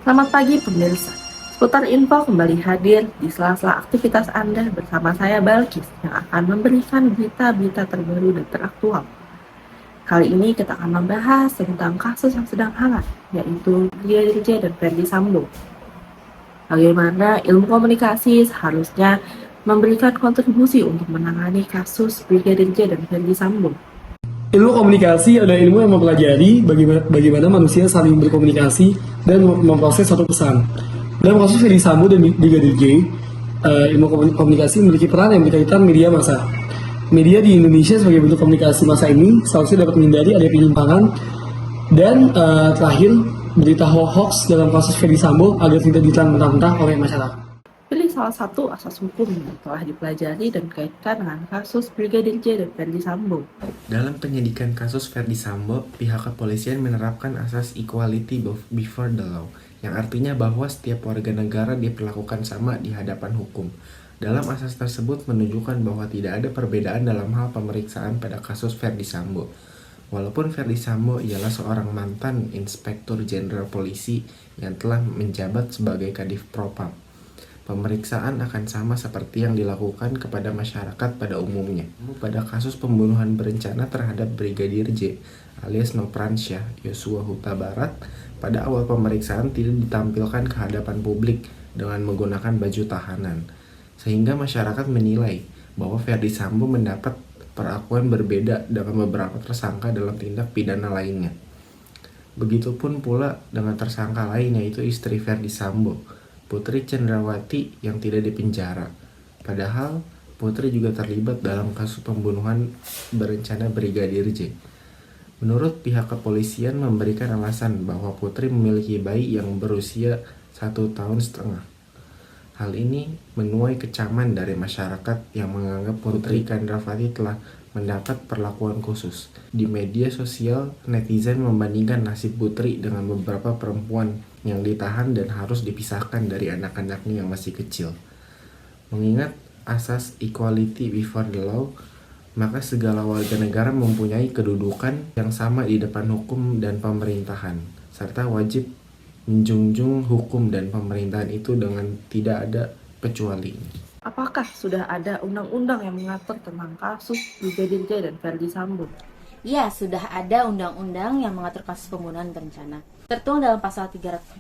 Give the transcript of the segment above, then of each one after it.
Selamat pagi pemirsa. Seputar info kembali hadir di sela-sela aktivitas Anda bersama saya Balkis yang akan memberikan berita-berita terbaru dan teraktual. Kali ini kita akan membahas tentang kasus yang sedang hangat, yaitu Brigadir J dan Verdi Sambo. Bagaimana ilmu komunikasi seharusnya memberikan kontribusi untuk menangani kasus Brigadir J dan Verdi Sambo. Ilmu komunikasi adalah ilmu yang mempelajari bagaimana manusia saling berkomunikasi dan memproses suatu pesan. Dalam kasus Ferdy Sambo dan Brigadir J, ilmu komunikasi memiliki peran yang berkaitan media massa. Media di Indonesia sebagai bentuk komunikasi massa ini seharusnya dapat menghindari adanya penyimpangan dan terakhir berita hoax dalam kasus Ferdy Sambo agar tidak ditelan-mentah oleh masyarakat. Pilih salah satu asas hukum yang telah dipelajari dan kaitkan dengan kasus Brigadir J dan Verdi Sambo. Dalam penyidikan kasus Verdi Sambo, pihak kepolisian menerapkan asas equality before the law, yang artinya bahwa setiap warga negara diperlakukan sama di hadapan hukum. Dalam asas tersebut menunjukkan bahwa tidak ada perbedaan dalam hal pemeriksaan pada kasus Verdi Sambo. Walaupun Verdi Sambo ialah seorang mantan Inspektur Jenderal Polisi yang telah menjabat sebagai Kadif Propam, pemeriksaan akan sama seperti yang dilakukan kepada masyarakat pada umumnya. Pada kasus pembunuhan berencana terhadap Brigadir J alias Nopransyah Yosua Huta Barat, pada awal pemeriksaan tidak ditampilkan ke hadapan publik dengan menggunakan baju tahanan, sehingga masyarakat menilai bahwa Verdi Sambo mendapat perlakuan berbeda dengan beberapa tersangka dalam tindak pidana lainnya. Begitupun pula dengan tersangka lain, yaitu istri Verdi Sambo, Putri Cendrawati, yang tidak dipenjara. Padahal Putri juga terlibat dalam kasus pembunuhan berencana Brigadir J. Menurut pihak kepolisian memberikan alasan bahwa Putri memiliki bayi yang berusia 1,5 tahun. Hal ini menuai kecaman dari masyarakat yang menganggap Putri Candrawati telah mendapat perlakuan khusus. Di media sosial, netizen membandingkan nasib Putri dengan beberapa perempuan yang ditahan dan harus dipisahkan dari anak-anaknya yang masih kecil. Mengingat asas equality before the law, maka segala warga negara mempunyai kedudukan yang sama di depan hukum dan pemerintahan, serta wajib menjunjung hukum dan pemerintahan itu dengan tidak ada kecualinya. Apakah sudah ada undang-undang yang mengatur tentang kasus Brigadir J dan Verdi Sambo? Ya, sudah ada undang-undang yang mengatur kasus pembunuhan berencana. Tertuang dalam pasal 340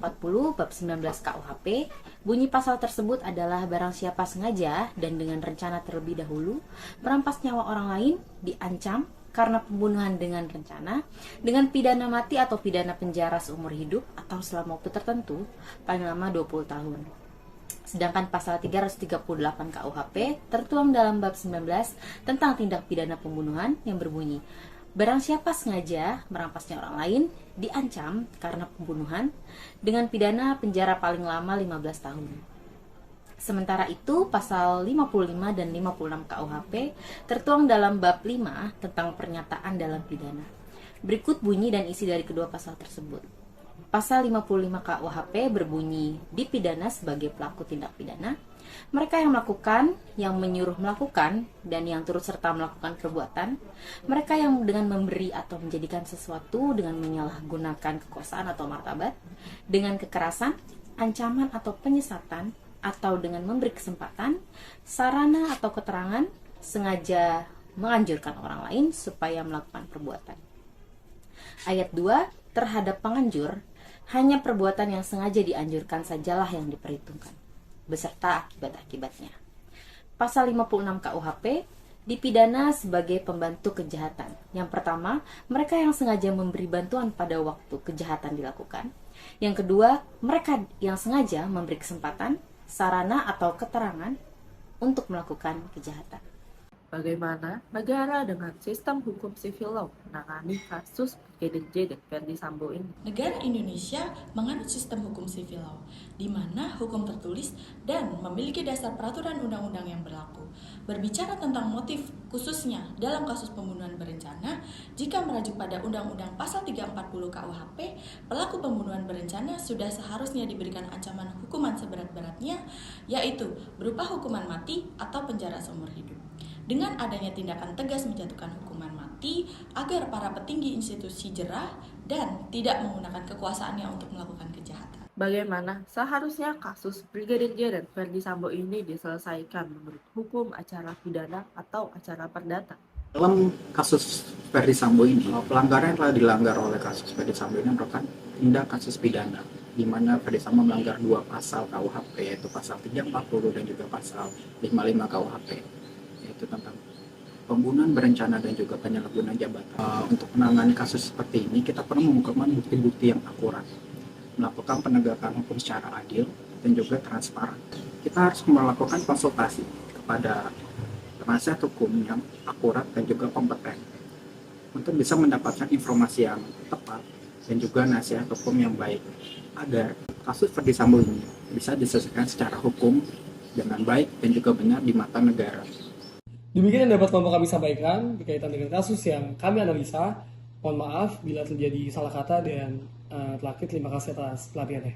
bab 19 KUHP, bunyi pasal tersebut adalah barang siapa sengaja dan dengan rencana terlebih dahulu merampas nyawa orang lain diancam karena pembunuhan dengan rencana dengan pidana mati atau pidana penjara seumur hidup atau selama waktu tertentu paling lama 20 tahun. Sedangkan pasal 338 KUHP tertuang dalam bab 19 tentang tindak pidana pembunuhan yang berbunyi, barang siapa sengaja merampasnya orang lain diancam karena pembunuhan dengan pidana penjara paling lama 15 tahun. Sementara itu, pasal 55 dan 56 KUHP tertuang dalam bab 5 tentang pernyataan dalam pidana. Berikut bunyi dan isi dari kedua pasal tersebut. Pasal 55 KUHP berbunyi, dipidana sebagai pelaku tindak pidana mereka yang melakukan, yang menyuruh melakukan, dan yang turut serta melakukan perbuatan, mereka yang dengan memberi atau menjadikan sesuatu dengan menyalahgunakan kekuasaan atau martabat, dengan kekerasan, ancaman atau penyesatan, atau dengan memberi kesempatan, sarana atau keterangan, sengaja menganjurkan orang lain supaya melakukan perbuatan. Ayat 2, terhadap penganjur, hanya perbuatan yang sengaja dianjurkan sajalah yang diperhitungkan, beserta akibat-akibatnya. Pasal 56 KUHP dipidana sebagai pembantu kejahatan. Yang pertama, mereka yang sengaja memberi bantuan pada waktu kejahatan dilakukan. Yang kedua, mereka yang sengaja memberi kesempatan, sarana atau keterangan untuk melakukan kejahatan. Bagaimana negara dengan sistem hukum civil law menangani kasus Brigadir J dan Verdi Sambo ini? Negara Indonesia menganut sistem hukum civil law, di mana hukum tertulis dan memiliki dasar peraturan undang-undang yang berlaku. Berbicara tentang motif khususnya dalam kasus pembunuhan berencana, jika merujuk pada Undang-Undang Pasal 340 KUHP, pelaku pembunuhan berencana sudah seharusnya diberikan ancaman hukuman seberat-beratnya, yaitu berupa hukuman mati atau penjara seumur hidup. Dengan adanya tindakan tegas menjatuhkan hukuman mati agar para petinggi institusi jerah dan tidak menggunakan kekuasaannya untuk melakukan kejahatan. Bagaimana seharusnya kasus Brigadir J dan Verdi Sambo ini diselesaikan menurut hukum acara pidana atau acara perdata? Dalam kasus Verdi Sambo ini, pelanggaran yang telah dilanggar oleh kasus Verdi Sambo ini merupakan tindak kasus pidana, di mana Verdi Sambo melanggar dua pasal KUHP, yaitu pasal 340 dan juga pasal 55 KUHP, yaitu tentang pembunuhan berencana dan juga penyalahgunaan jabatan. Untuk menangani kasus seperti ini, kita perlu mengumpulkan bukti-bukti yang akurat, melakukan penegakan hukum secara adil dan juga transparan. Kita harus melakukan konsultasi kepada penasihat hukum yang akurat dan juga kompeten untuk bisa mendapatkan informasi yang tepat dan juga nasihat hukum yang baik agar kasus Verdi Sambo ini bisa diselesaikan secara hukum dengan baik dan juga benar di mata negara. Demikian yang dapat kami sampaikan berkaitan dengan kasus yang kami analisa. Mohon maaf bila terjadi salah kata dan terima kasih atas pelatihannya.